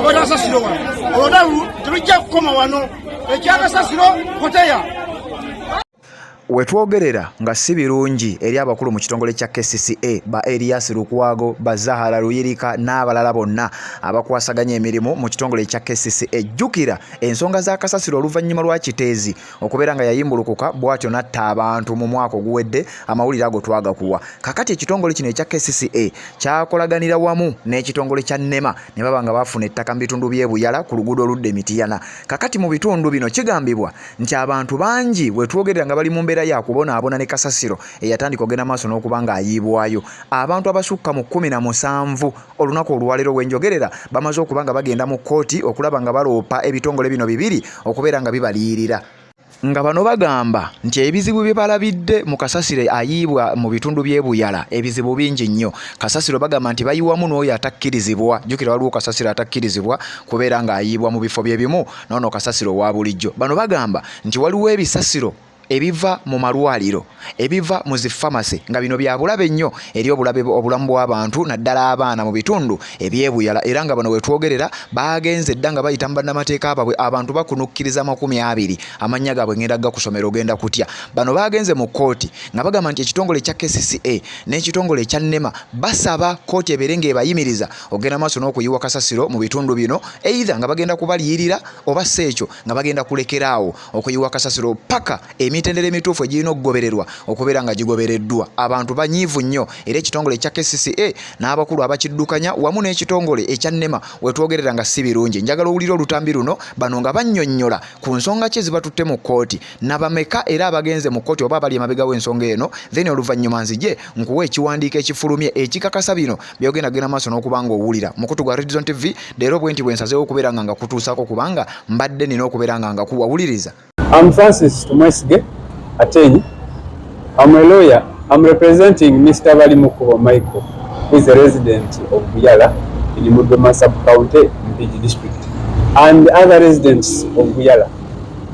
oba kasasiro wano olunalu tebijja kukoma wano ekyakasasiro koteya. Wetwogerera nga si birungi eri abakulu mu kitongole kya KCCA ba Elias Lukwago, ba Zahara Luyirika n'abalala bonna abakwasaganya emirimu mu kitongole kya KCCA. Jjukira ensonga za kasasiro oluvannyuma lwa Kiteezi okubeera nga yayimbulukuka bw'atyo n'atta abantu mu mwaka oguwedde, amawulire ago twagakuwa. Kakati ekitongole kino ekya KCCA kyakolaganira wamu n'ekitongole kya NEMA ne baba nga bafuna ettaka mu bitundu by'e Buyala ku luguudo oludda e Mityana. Kakati mu bitundu bino kigambibwa nti abantu bangi wetwogerera nga bali mu mbeera ya kubonaabona ne kasasiro eyatandika ogenda maaso n'okuba nga ayiibwayo. Abantu abasukka mu 17 olunaku olwaleero wenjogerera bamaze okuba nga bagenda mu kkooti okulaba nga baloopa ebitongole bino bibiri okubeera nga bibaliyirira. Nga bano bagamba nti ebizibu bye balabidde mu kasasiro ayiibwa mu bitundu by'e Buyala ebizibu bingi nnyo. Kasasiro bagamba nti bayiwamu n'oyo atakkirizibwa. Jjukira waliwo kasasiro atakkirizibwa kubeera nga ayiibwa mu bifo bye bimu n'ono kasasiro wa bulijjo. Bano bagamba nti waliwo ebisasiro ebiva mu malwaliro, ebiva mu zifamasi nga bino bya bulabe nnyo eri obulamu bw'abantu naddala abaana mu bitundu eby'e Buyala. Era nga bano wetwogerera bagenze dda nga bayita mu bannamateeka baabwe abantu bakunukkiriza 20 amannya gaabwe ngenda gakusomera ogenda kutya. Bano bagenze mu kkooti nga bagamba nti ekitongole kya KCCA n'ekitongole ekya NEMA basaba kkooti ebeere ng'ebayimiriza ogenda maaso n'okuyiwa kasasiro mu bitundu bino, either nga bagenda kubaliyirira oba si ekyo nga bagenda kulekeraawo okuyiwa kasasiro paka emitendera emituufu egirina okugobererwa okubeera nga gigobereddwa. Abantu banyiivu nnyo era ekitongole ekya KCCA n'abakulu abakiddukanya wamu n'ekitongole ekya NEMA wetwogerera nga si birungi. Njagala owulira olutambi luno bano nga bannyonnyola ku nsonga ki ezibatutte mu kkooti nabameka era abagenze mu kkooti oba abali emabega w'ensonga eno, then oluvannyuma nzije nkuwa ekiwandiiko ekifulumye ekikakasa bino byogenda genda maaso n'okuba nga owulira. Mukutu gwa Red Zone TV leero bwe nti bwensazeewo okubeera nga kutuusaako kubanga mbadde nina okubeera nga kuwawuliriza. I'm Francis Tumwesige Atenyi. I'm a lawyer. I'm representing Mr. Balimukubo Michael, who is a resident of Buyala in the Mudoma sub-county, Mpigi district, and the other residents of Buyala.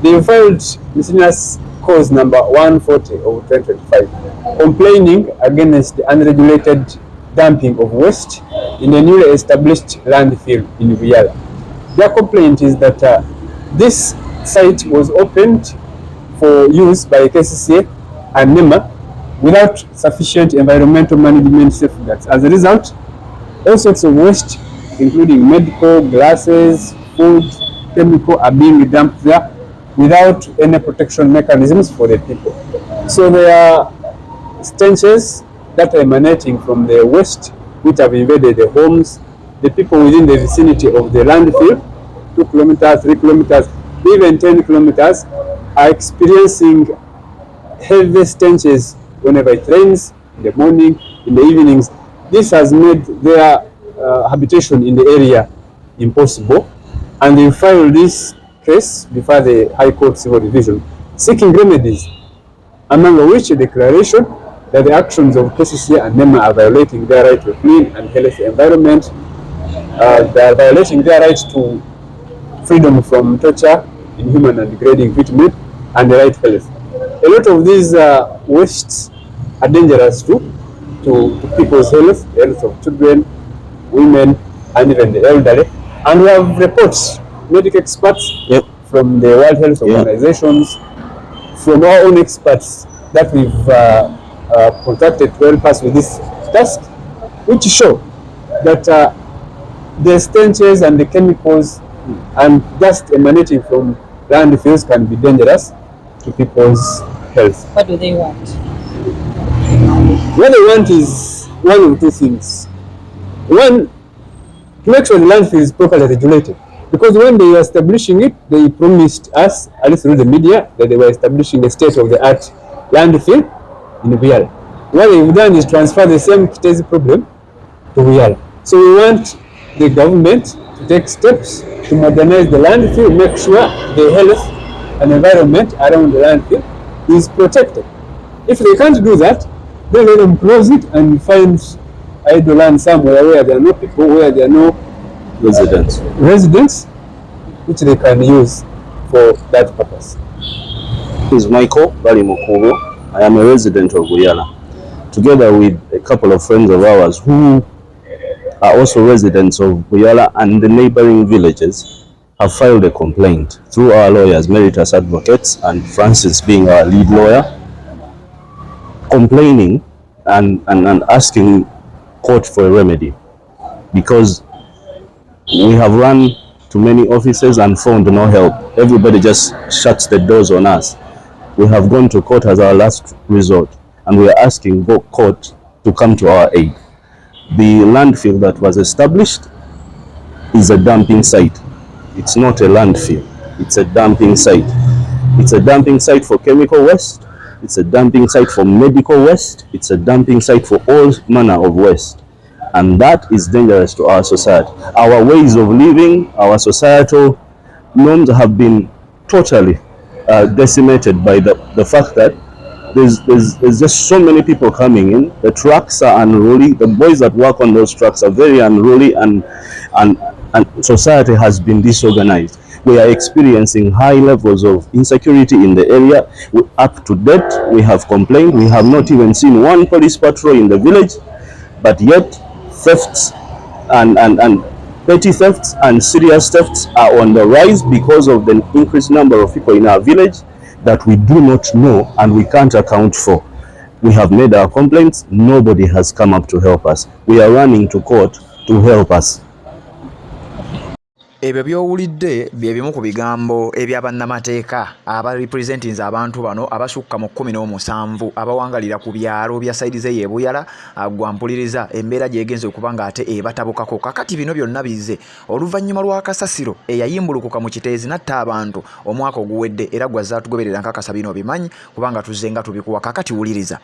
They filed miscellaneous cause number 140 of 2025, complaining against the unregulated dumping of waste in a newly established landfill in Buyala. Their complaint is that this site was opened for use by KCCA and NEMA without sufficient environmental management safeguards. As a result, all sorts of waste, including medical, glasses, food, chemical, are being dumped there without any protection mechanisms for the people. So there are stenches that are emanating from the waste which have invaded the homes. The people within the vicinity of the landfill, 2 kilometers, 3 kilometers, even 10 kilometers, are experiencing heavy stenches whenever it rains, in the morning, in the evenings. This has made their habitation in the area impossible, and they filed this case before the High Court Civil Division, seeking remedies, among which a declaration that the actions of KCCA and NEMA are violating their right to a clean and healthy environment, they are violating their right to freedom from torture, inhuman and degrading treatment, and the right to health. A lot of these wastes are dangerous to people's health, the health of children, women, and even the elderly. And we have reports, medical experts from the World Health Organizations, from our own experts that we've contacted to help us with this task, which show that the stenches and the chemicals and dust emanating from landfills can be dangerous to people's health. What do they want? What they want is one of two things. One, to make sure the landfill is properly regulated. Because when they were establishing it, they promised us, at least through the media, that they were establishing a state-of-the-art landfill in Buyala. What they've done is transfer the same Kiteezi problem to Buyala. So we want the government to take steps to modernize the landfill, make sure the health and environment around the landfill is protected. If they can't do that, then let them close it and find idle land somewhere where there are no people, where there are no residents, which they can use for that purpose. This is Michael Balimukubo. I am a resident of Buyala, together with a couple of friends of ours who are also residents of Buyala and the neighboring villages, have filed a complaint through our lawyers, Meritus Advocates, and Francis being our lead lawyer, complaining and asking court for a remedy, because we have run to many offices and found no help. Everybody just shuts the doors on us. We have gone to court as our last resort, and we are asking court to come to our aid. The landfill that was established is a dumping site. It's not a landfill, it's a dumping site. It's a dumping site for chemical waste, it's a dumping site for medical waste, it's a dumping site for all manner of waste. And that is dangerous to our society. Our ways of living, our societal norms have been totally decimated by the fact that there's just so many people coming in. The trucks are unruly. The boys that work on those trucks are very unruly, and society has been disorganized. We are experiencing high levels of insecurity in the area. Up to date, we have complained. We have not even seen one police patrol in the village, but yet thefts and petty thefts and serious thefts are on the rise because of the increased number of people in our village that we do not know and we can't account for. We have made our complaints. Nobody has come up to help us. We are running to court to help us. Ebyo by'owulidde bye bimu ku bigambo ebyabannamateeka abarepresentings abantu bano abasukka mu 17 abawangalira ku byalo bya sayidi ze Buyala agwampuliriza embeera gyegenze okuba nga ate ebatabukako. Kakati bino byonna bize oluvannyuma lwa kasasiro eyayimbulukuka mu Kiteezi natta abantu omwaka oguwedde era gwazza tugoberera nkakasa bino bimanyi kubanga tuzzenga tubikuwa. Kakati wuliriza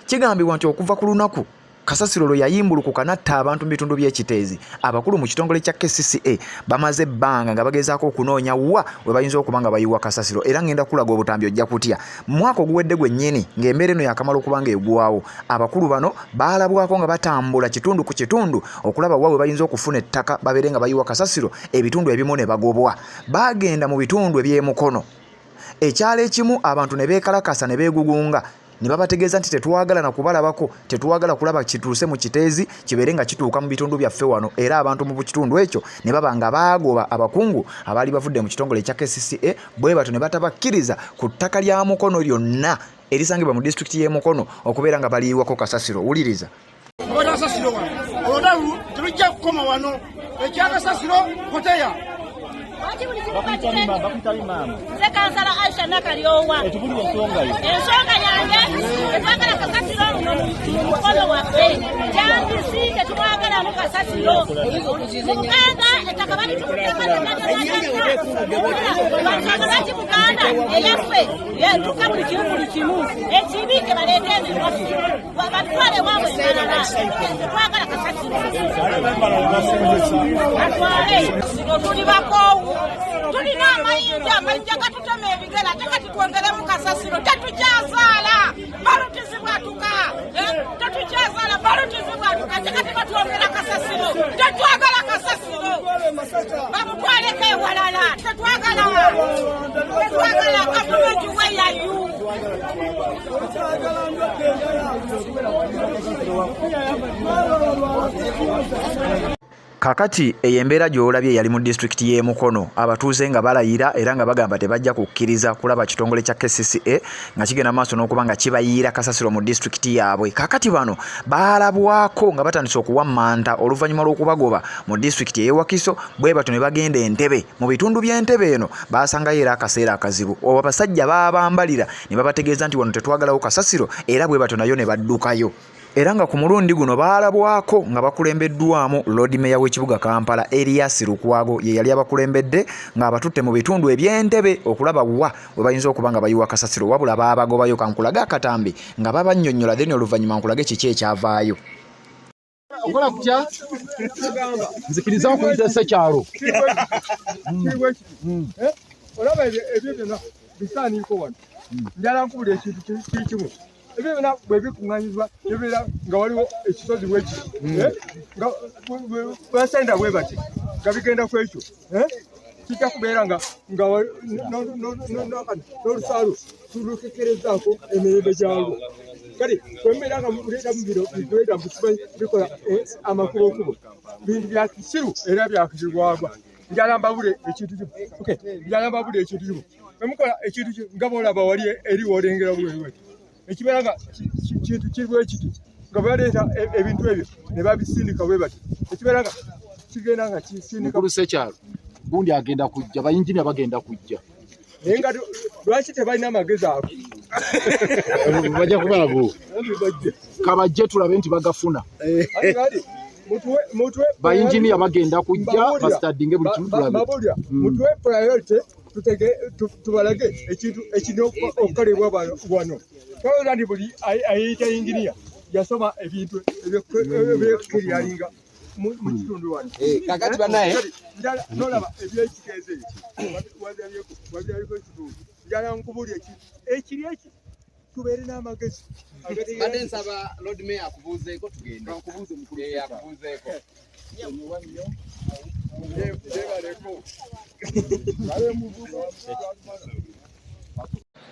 kigambibwa nti okuva ku lunaku kasasiro lo yayimbulukuka natta abantu mu bitundu by'Ekiteezi, abakulu mu kitongole kya KCCA bamaze ebbanga nga bagezaako okunoonya wa we bayinza okuba nga bayiwa kasasiro, era ngenda kulaga obutambi ojja kutya. Mu mwaka oguwedde gwennyini ng'embeera eno yakamala okuba nga egwawo, abakulu bano baalabwako nga batambula kitundu ku kitundu okulaba wa we bayinza okufuna ettaka babeere nga bayiwa kasasiro, ebitundu ebimu ne bagobwa. Baagenda mu bitundu eby'emukono, ekyalo ekimu abantu ne beekalakasa ne beegugunga ne babategeeza nti tetwagala na kubalabako, tetwagala kulaba kituuse mu Kiteezi kibeere nga kituuka mu bitundu byaffe wano. Era abantu mu kitundu ekyo ne baba nga baagoba abakungu abaali bavudde mu kitongole kya KCCA, bwe batyo ne batabakkiriza ku ttaka lya Mukono lyonna erisangibwa mu disitulikiti y'e Mukono okubeera nga baliyiwako kasasiro. Wuliriza. Kasasiro wano olunalu tulujja kukoma wano ekyakasasiro koteya nze kansala Aisha Nakalyowa ensonga yange tetwagala kasasiro mu mukono waffe jambisi tetwagala mu kasasiro Buganda ettaka bali tukutakati Buganda eyaffe tuka buli kimu ekibi ebaleete ebiwafu batwale wabwe malala tetwagala kasasiro atwale tuli bakoowu tulina amayinja gatutema ebigera ate kati twongeremu kasasiro tetukyazaala balutizibwatuka tetukyazaala balutizibwatuka ate kati batwongera kasasiro tetwagala kasasiro bamutwaleko ewalala tetwagala gavumenti weyayu. Kakati eyembeera gy'olabye yali mu disitulikiti y'e Mukono, abatuuze nga balayira era nga bagamba tebajja kukkiriza kulaba kitongole kya KCCA nga kigenda maaso n'okuba nga kibayiira kasasiro mu disitulikiti yaabwe. Kakati bano baalabwako nga batandise okuwammanta oluvannyuma lw'okubagoba mu disitulikiti y'e Wakiso, bwe batyo ne bagenda Entebbe. Mu bitundu by'Entebbe eno baasangayo era akaseera akazibu, olwo abasajja baabambalira ne babategeeza nti wano tetwagalawo kasasiro, era bwe batyo nayo ne baddukayo. Era nga ku mulundi guno baalabwako nga bakulembeddwamu Lord Mayor w'ekibuga Kampala Erias Lukwago ye yali abakulembedde nga abatutte mu bitundu eby'Entebbe okulaba wa we bayinza okuba nga bayiwa kasasiro, wabula baabagobayo. Kankulaga akatambi nga babannyonnyola then oluvannyuma nkulage kiki ekyavaayo. okola kutya nzikiriza okuyita Ssekyalo olaba ebyo byonna bisaaniiko wano njala nkubula ekintu kiri kimu. Ebyo byonna bwe bikuŋŋanyizibwa bibeera nga waliwo ekisozi bweki nga basenda bwe bati nga bigenda ku ekyo kijja kubeera nga n'olusalo tulukekerezaako emirembe gyalwo kale kwemera nga muleta mubiro bikweda bikola amakubo bintu bya kisiru era bya kizirwagwa njala mbabule ekintu kimu okay njala mbabule ekintu kimu emukola ekintu ngabola bawali eri wolengera bwewe ekiberaga kintu kirwe ekiti nga baleta ebintu ebyo ne babisindika bwe bati ekiberaga kigenda nga kisindika kusekyalo gundi agenda kujja bayinjini abagenda kujja nenga lwaki tebalina amagezi ako bajja kubala bo kabajje tulabe nti bagafuna mutwe bayinjini abagenda kujja bastadinge buli kimu tulabe mutwe priority tubalage ekintu ekino okukolebwa wano twawula ndi buli ayita engineer yasoma ebintu ebyekukiryalinga mu kitundu wano kakati banaye nolaba ebyekikeeze wabyaliko ekitundu njala nkubulya ekiri eki tubeere n'amagezi badde nsaba Lord Mayor akubuuzeeko tugende akubuuzeeko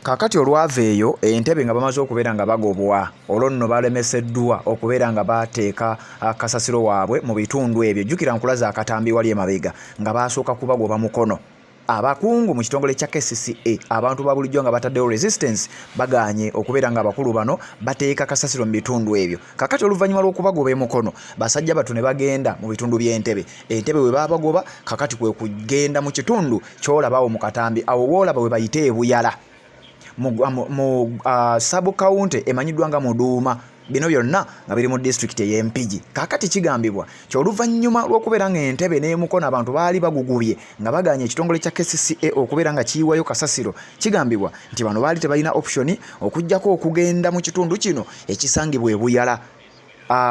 Kakati olwava eyo entebe nga bamaze okubeera nga bagobwa olwo nno balemeseddwa okubeera nga bateeka kasasiro waabwe mu bitundu ebyo jjukira nkulaza akatambi wali emabega nga basooka kubagoba mukono abakungu mu kitongole kya KCCA abantu ba bulijjo nga bataddewo resistance baganye okubeera nga abakulu bano bateeka kasasiro mu bitundu ebyo kakati oluvannyuma lw'okubagoba emukono basajja batu ne bagenda mu bitundu by'entebe entebe we babagoba kakati kwe kugenda mu kitundu ky'olabawo mu katambi awo woolaba we bayite ebuyala mu sub county emanyiddwa nga Muduuma bino byonna nga biri mu district ey'Empigi kakati kigambibwa ky'oluvannyuma lw'okubeera ng'entebe n'emukono abantu baali bagugubye nga baganye ekitongole kya KCCA okubeera nga kiyiwayo kasasiro kigambibwa nti bano baali tebalina optioni okuggyako okugenda mu kitundu kino ekisangibwa ebuyala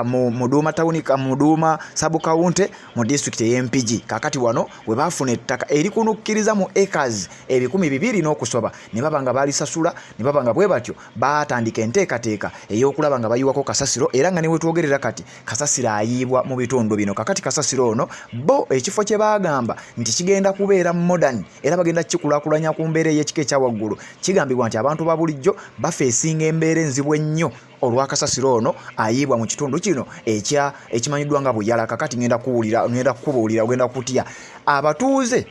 mu Muduuma town Muduuma sub county mu district ey'Empigi kakati wano we bafuna ettaka erikunukkiriza mu acres 200 n'okusoba ne baba nga balisasula ne baba nga bwe batyo batandika enteekateeka ey'okulaba nga bayiwako kasasiro era nga ne wetwogerera kati kasasiro ayiibwa mu bitundu bino kakati kasasiro ono bo ekifo kye bagamba nti kigenda kubeera modern era bagenda kikulaakulanya ku mbeera ey'ekika ekyawaggulu kigambibwa nti abantu ba bulijjo bafeesinga embeera enzibu ennyo olwakasasiro ono ayiibwa mu kitundu kino ekimanyiddwa nga buyala kakati ngenda kukubuulira ogenda kutya abatuuze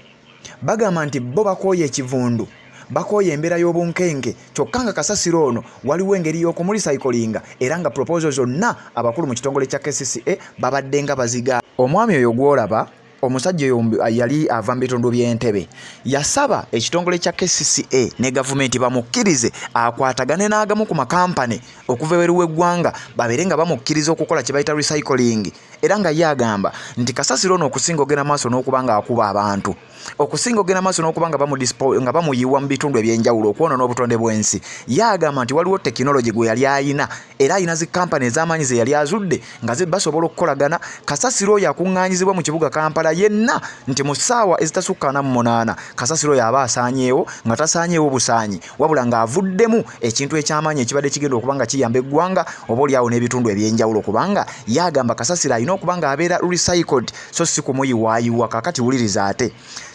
bagamba nti bo bakooye ekivundu bakooye embeera y'obunkenke kyokka nga kasasiro ono waliwo engeri y'okumulisayikolinga era nga proposal zonna abakulu mu kitongole kya KCCA babadde nga baziga omwami oyo gwolaba omusajja yali ava mu bitundu by'entebe yasaba ekitongole kya KCCA ne gavumenti bamukkirize akwatagane n'agamu ku makampani okuva ebweru w'eggwanga babeere nga bamukkiriza okukola kye bayita recycling era nga ye agamba nti kasasiro ono okusinga ogenda maaso n'okuba nga akuba abantu okusinga ogenda maaso n'okuba nga bamuyiwa mu bitundu ebyenjawulo okwonoona obutonde bw'ensi ye agamba nti waliwo tekinologi gwe yali ayina era ayina zi kampani ez'amaanyi ze yali azudde nga basobola okukolagana kasasiro oyo akuŋŋaanyizibwa mu kibuga Kampala yenna nti mu ssaawa ezitasukka 48 kasasiro oyo aba asaanyeewo nga tasaanyeewo busaanyi wabula ng'avuddemu ekintu eky'amaanyi ekibadde kigenda okuba nga kiyamba eggwanga oba oliawo n'ebitundu ebyenjawulo kubanga ye agamba kasasiro alina okuba nga abeera recycled so si kumuyiwaayiwa kakati wuliriza ate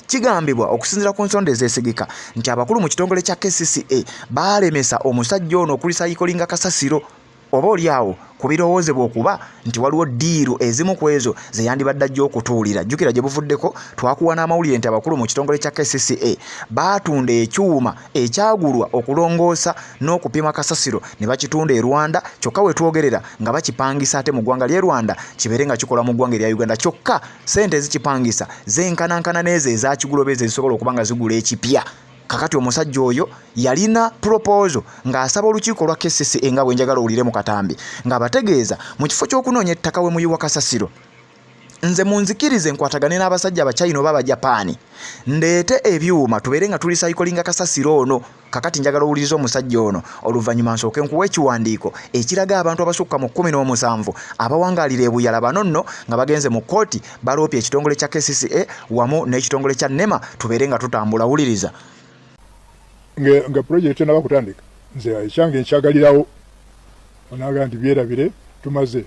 kigambibwa okusinziira ku nsonda ezeesigika nti abakulu mu kitongole kya KCCA baalemesa omusajja ono okulisayicolinga kasasiro oba oliawo ku birowoozebwa okuba nti waliwo ddiiru ezimu ku ezo ze yandibadde ajja okutuulira jjukira gye buvuddeko twakuwa n'amawulire nti abakulu mu kitongole kya KCCA baatunda ekyuma ekyagulwa okulongoosa n'okupima kasasiro ne bakitunda e Rwanda kyokka we twogerera nga bakipangisa ate mu ggwanga ly'e Rwanda kibeere nga kikola mu ggwanga erya Uganda kyokka ssente ezikipangisa zenkanankana n'ezo ezakiguloba ezo ezisobola okuba nga zigula ekipya kakati omusajja oyo yalina proposal ng'asaba olukiiko lwa KCCA nga bwe njagala owulire mu katambi ng'abategeeza mu kifo ky'okunoonya ettaka we muyiwa kasasiro nze munzikirize nkwatagane n'abasajja abachina oba abajapaani ndeete ebyuma tubeere nga tulisayicolinga kasasiro ono kakati njagala owuliriza omusajja ono oluvannyuma nsooke nkuwa ekiwandiiko ekiraga abantu abasukka mu 17 abawangaalira ebuyala bano nno nga bagenze mu kkooti baloopye ekitongole kya KCCA wamu n'ekitongole kya NEMA tubeere nga tutambula wuliriza nga project naba kutandika nze ekyange nkyagalirawo onaga nti byerabire tumaze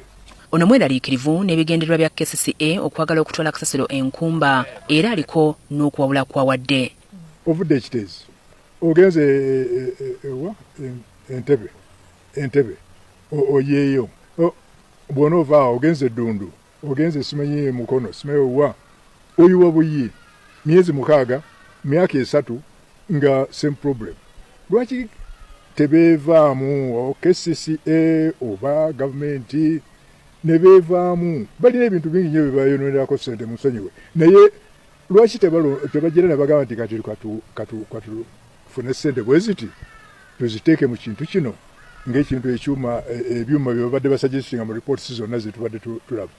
ono mweraliikirivu n'ebigendererwa bya KCCA okwagala okutwala kasasiro enkumba era aliko n'okuwabula kwawadde ovudde ekiteezi ogenze entebe oyeyo bw'onoova ogenze eddundu ogenze simanyi mukono simanyi wa oyiwa buyi myezi 6 myaka 3 nga same problem. Lwaki tebeevaamu KCCA oba gavumenti ne beevaamu balina ebintu bingi nnyo byebayononerako ssente musonyiwe naye lwaki tebagira ne bagamba nti kati tufune ssente bwe ziti tuziteeke mu kintu kino ng'ekintu ekyuma ebyuma bye babadde basuggestinga mu reports zonna ze tubadde tulaba.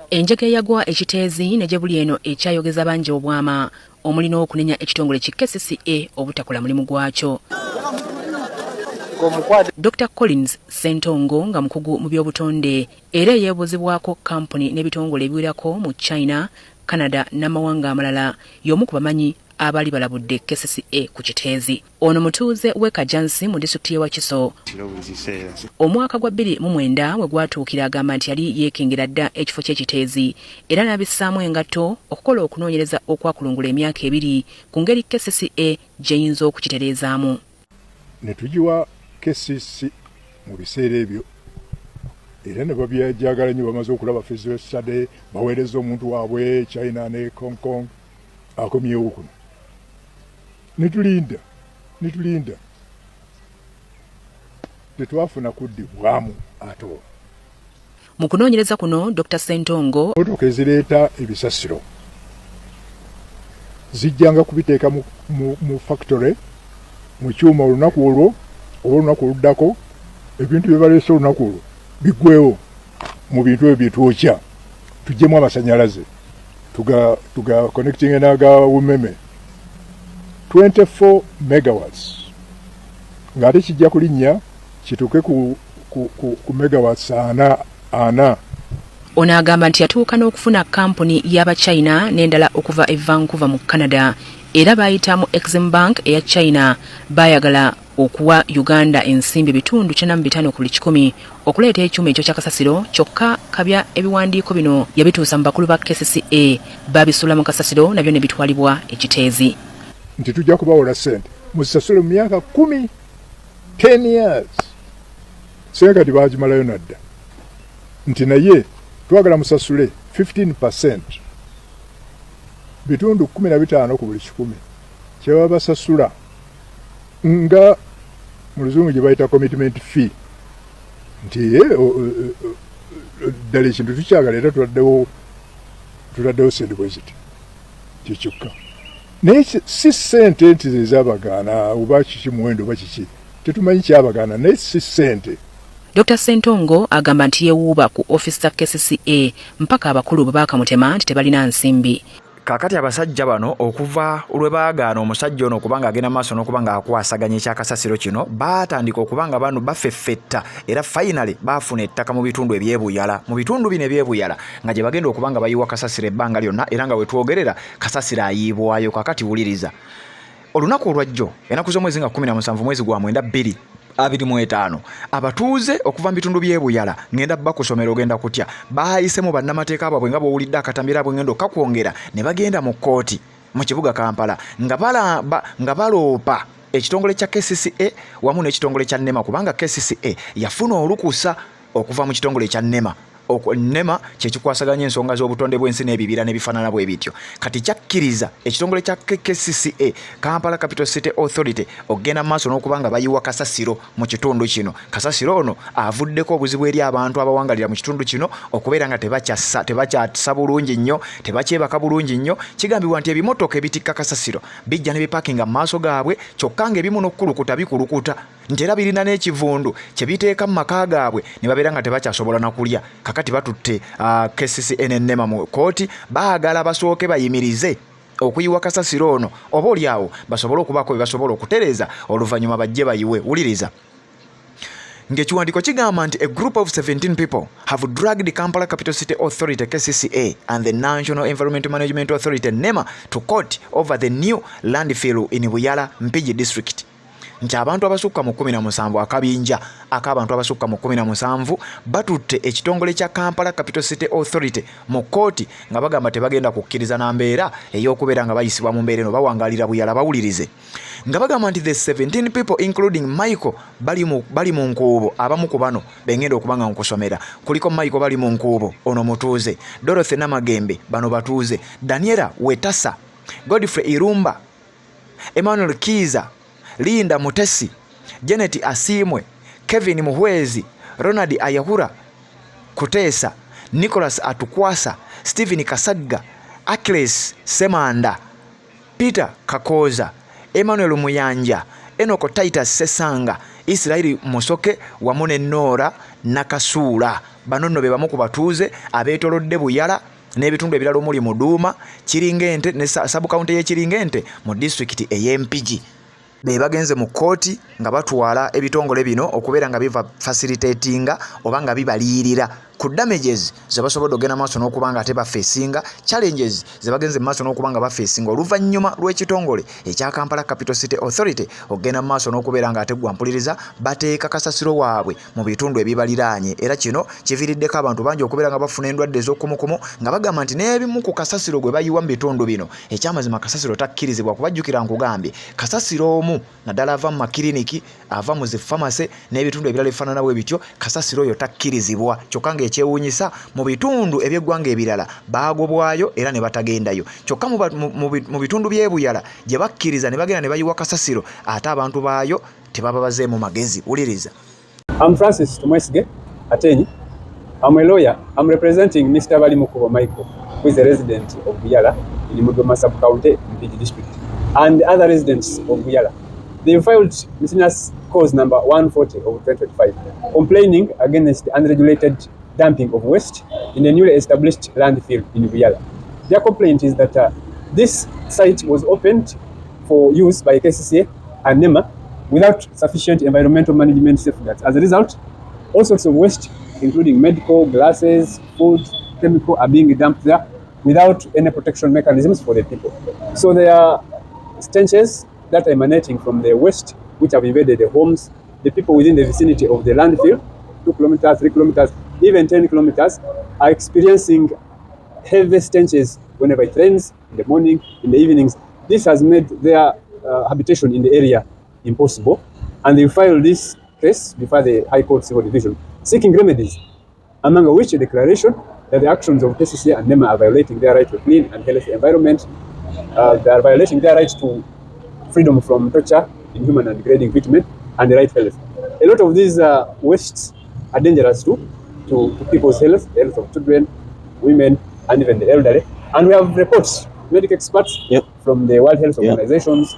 Enjega eyagwa ekiteezi ne gye buli eno ekyayogeza bangi obwama omuli n'okunenya ekitongole ki KCCA obutakola mulimu gwakyo. Dr. Collins Sentongo nga mukugu mu by'obutonde era yeebuzibwako kampuni n'ebitongole ebiwerako mu China, Canada n'amawanga amalala y'omu ku bamanyi abali balabudde KCCA ku kiteezi. Ono mutuuze w'e Kajansi mu disitulikiti y'e Wakiso. Omwaka gwa 2009 we gwatuukira agamba nti yali yeekengera dda ekifo ky'ekiteezi era n'abissaamu engatto okukola okunoonyereza okwakulungula emyaka 2 ku ngeri KCCA gy'eyinza okukitereezaamu. Ne tugiwa KCCA mu biseera ebyo era ne babyajagala nnyo bamaze okulaba Festival Saturday baweereza omuntu waabwe China ne Hong Kong akomyewo kuno. Nitulinda tetwafuna kuddibwamu ato. Mu kunoonyereza kuno Dr. Sentongo motoka ezireeta ebisasiro zijjanga kubiteeka mu factory mu kyuma olunaku olwo oba olunaku oluddako ebintu bye baleese olunaku olwo biggwewo mu bintu ebyo byetwokya tuggyemu amasanyalaze tuga connecting enaga umeme 24 megawatts ng'ate kijja kulinnya kituuke ku megawatts ana. Ono agamba nti yatuuka n'okufuna kampuni y'Abachina n'endala okuva e Vancouver mu Canada era bayitamu Exim Bank eya China bayagala okuwa Uganda ensimbi bitundu 95 ku 100 okuleeta ekyuma ekyo ky'akasasiro kyokka kabya ebiwandiiko bino yabituusa mu bakulu ba KCCA babisula mu kasasiro nabyo ne bitwalibwa ekiteezi. Nti tujja kubawola ssente musasule mu myaka 10 years senga tibagimalayo nadda nti naye twagala musasule 15% bitundu 15 ku buli 100 kyebaba basasula nga mu luzungu gye bayita commitment fee nti ddala ekintu tukyagala era tuladdewo sente bwe ziti kikyukka naye si ssente nti zezabagaana oba kiki muwendo oba kiki tetumanyi kyabagaana naye si ssente. Dr. Sentongo agamba nti yeewuuba ku ofisi za KCCA mpaka abakulu bwe baakamutema nti tebalina nsimbi. Kakati abasajja bano okuva lwe baagaana omusajja ono okubanga agenda maaso n'okubanga akwasaganya ekyakasasiro kino baatandika okubanga bano bafeffetta era finally baafuna ettaka mu bitundu ebyebuyala mu bitundu bino ebyebuyala nga gye bagenda okubanga bayiwa kasasiro ebbanga lyonna era nga wetwogerera kasasiro ayiibwayo. Kakati wuliriza olunaku olwajjo ennaku z'omwezi nga 17 mwezi gwa 9 2025 abatuuze okuva mu bitundu byebuyala ngenda bakusomera ogenda kutya baayisemu bannamateeka ababwe nga bw'owulidde akatambira bwe ngendo kakwongera ne bagenda mu kkooti mu kibuga Kampala nga baloopa ekitongole kya KCCA wamu n'ekitongole kya NEMA kubanga KCCA yafuna olukusa okuva mu kitongole kya NEMA. NEMA kyekikwasaganya ensonga z'obutonde bw'ensi n'ebibira n'ebifaanana bwe bityo kati kyakkiriza ekitongole kya KCCA Kampala Capital City Authority okugenda maaso n'okubanga bayiwa kasasiro mu kitundu kino. Kasasiro ono avuddeko obuzibu eri abantu abawangalira mu kitundu kino okubeera nga tebakyasa bulungi nnyo tebakyebaka bulungi nnyo. Kigambibwa nti ebimotoka ebitikka kasasiro bijja ne bipakinga mu maaso gaabwe kyokka ng'ebimu n'okukulukuta bikulukuta nti era birina n'ekivundu kye biteeka mu maka gaabwe ne babeera nga tebakyasobola na kulya. Kakati batutte KCCA ne NEMA mu kooti baagala basooke bayimirize okuyiwa kasasiro ono oba oliawo basobole okubako basobola okutereeza oluvannyuma bajje bayiwe. Wuliriza ng'ekiwandiiko kigamba nti a group of 17 people have dragged the Kampala Capital City Authority KCCA and the National Environment Management Authority NEMA to court over the new landfill in Buyala Mpigi district. nti abantu abasukka mu 17 akabinja ak'abantu abasukka mu 17 batutte ekitongole kya Kampala Capital City Authority mu kooti nga bagamba tebagenda kukkiriza na mbeera ey'okubeera nga bayisibwa mu mbeera eno bawangalira buyala bawulirize nga bagamba nti the 17 people including Michael bali mu nkuubo abamu ku bano bengenda okuba nga nkusomera kuliko Michael bali mu nkuubo ono mutuuze Dorothy Namagembe bano batuuze Daniela Wetasa Godfrey Irumba Emmanuel Kiza Linda Mutesi Janet Asimwe Kevin Muhwezi Ronald Ayahura Kutesa Nicholas Atukwasa Stephen Kasagga Achilles Semanda Peter Kakoza Emmanuel Muyanja Enoko Titus Sesanga Israeli Musoke wamune Nora Nakasula banono be bamu ku batuuze abeetolodde Buyala n'ebitundu ebirala omuli Muduuma Kiringente ne sub county ye Kiringente mu district ey'Empigi be bagenze mu kooti nga batwala ebitongole bino okubeera nga biva facilitatinga oba nga bibaliyirira ku damages ze basobodde ogenda maaso n'okuba nga ate bafeesinga challenges ze bagenze mu maaso n'okuba nga bafeesinga oluvannyuma lw'ekitongole ekya Kampala Capital City Authority ogenda mu maaso n'okubeera nga ate gwampuliriza bateeka kasasiro waabwe mu bitundu ebibaliraanye era kino kiviiriddeko abantu bangi okubeera nga bafuna endwadde ez'okumukumu nga bagamba nti n'ebimu ku kasasiro gwe bayiwa mu bitundu bino ekyamazima kasasiro takkirizibwa kubajjukira nkugambye kasasiro omu naddala ava mu makiriniki ava mu zifamase n'ebitundu ebirala ebifaanana bwe bityo kasasiro oyo takkirizibwa kyokka nga ekyewuunyisa mu bitundu eby'eggwanga ebirala baagobwayo era ne batagendayo kyokka mu bitundu by'ebuyala gye bakkiriza ne bagenda ne bayiwa kasasiro ate abantu baayo tebaba bazeemu magezi wuliriza. I'm Francis Tumwesige Atenyi. I'm a lawyer. I'm representing Mr. Balimukubo Michael, who is a resident of Buyala in Mudoma Sub-County, Mpigi District, and the other residents of Buyala. They filed miscellaneous cause number 140 of 2025, complaining against the unregulated dumping of waste in a newly established landfill in Buyala. Their complaint is that this site was opened for use by KCCA and NEMA without sufficient environmental management safeguards. As a result, all sorts of waste, including medical, glasses, food, chemical, are being dumped there without any protection mechanisms for the people. So there are stenches that are emanating from the waste, which have invaded the homes. The people within the vicinity of the landfill, 2 kilometers, 3 kilometers, even 10 kilometers, are experiencing heavy stenches whenever it rains, in the morning, in the evenings. This has made their habitation in the area impossible, and they filed this case before the High Court Civil Division, seeking remedies, among which a declaration that the actions of KCCA and NEMA are violating their right to clean and healthy environment, they are violating their right to freedom from torture, inhuman and degrading treatment, and the right to health. A lot of these wastes are dangerous to people's health, the health of children, women, and even the elderly. And we have reports, medical experts from the World Health Organizations,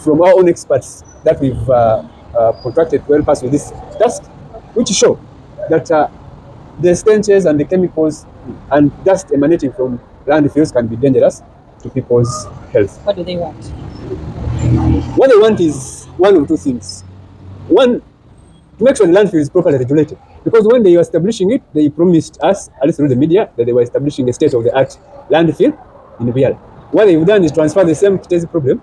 from our own experts that we've contracted to help us with this task, which show that the stenches and the chemicals and dust emanating from landfills can be dangerous to people's health. What do they want? What they want is one of two things. One, to make sure the landfill is properly regulated. Because when they were establishing it, they promised us, at least through the media, that they were establishing a state-of-the-art landfill in Buyala. What they've done is transfer the same Kitezi problem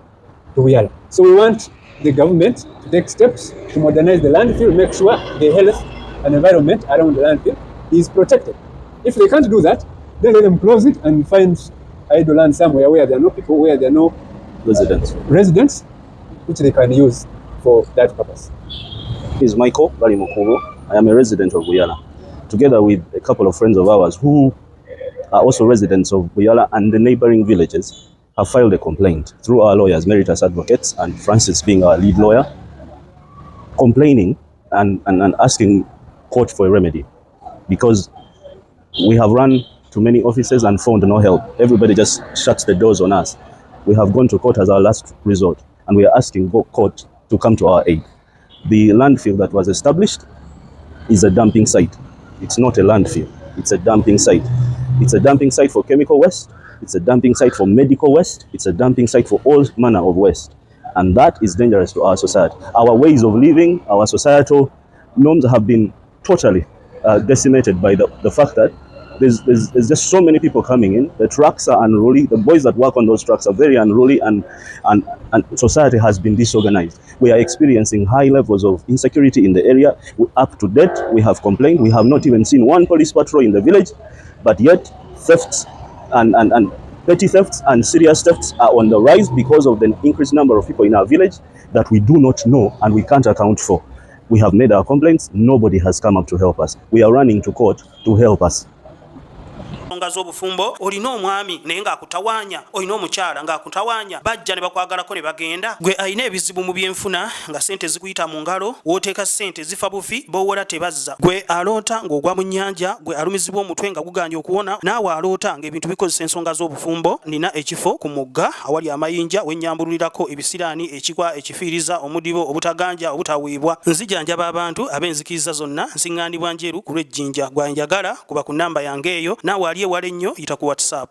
to Buyala. So we want the government to take steps to modernize the landfill, make sure the health and environment around the landfill is protected. If they can't do that, then let them close it and find idle land somewhere where there are no people, where there are no residents, which they can use for that purpose. Is Michael Balimukubo. I am a resident of Buyala, together with a couple of friends of ours who are also residents of Buyala and the neighboring villages, have filed a complaint through our lawyers, Meritus Advocates, and Francis being our lead lawyer, complaining and asking court for a remedy, because we have run to many offices and found no help. Everybody just shuts the doors on us. We have gone to court as our last resort, and we are asking court to come to our aid. The landfill that was established is a dumping site. It's not a landfill, it's a dumping site. It's a dumping site for chemical waste, it's a dumping site for medical waste, it's a dumping site for all manner of waste. And that is dangerous to our society. Our ways of living, our societal norms have been totally decimated by the fact that there's just so many people coming in. The trucks are unruly. The boys that work on those trucks are very unruly, and society has been disorganized. We are experiencing high levels of insecurity in the area. Up to date, we have complained. We have not even seen one police patrol in the village, but yet thefts and petty thefts and serious thefts are on the rise because of the increased number of people in our village that we do not know and we can't account for. We have made our complaints. Nobody has come up to help us. We are running to court to help us. Nga z'obufumbo olina omwami naye ng'akutawanya, olina omukyala ng'akutawanya, bajja ne bakwagalako ne bagenda. Gwe alina ebizibu mu byenfuna nga ssente zikuyita mu ngalo, w'oteeka ssente zifa bufi, b'owola tebazza. Gwe aloota ng'ogwa mu nnyanja, gwe alumizibwa omutwe nga guganja okuwona, naawe aloota ng'ebintu bikozesa ensonga z'obufumbo. Nina ekifo ku mugga awali amayinja we nnyambululirako ebisiraani, ekikwa, ekifiiriza, omudibo, obutaganja, obutaweebwa. Nzijanjaba abantu ab'enzikiriza zonna, nsiŋŋaanibwa njeru ku lw'ejjinja. Gwanjagala kuba ku nnamba yange eyo, naawe ali ewala ennyo yita ku WhatsApp.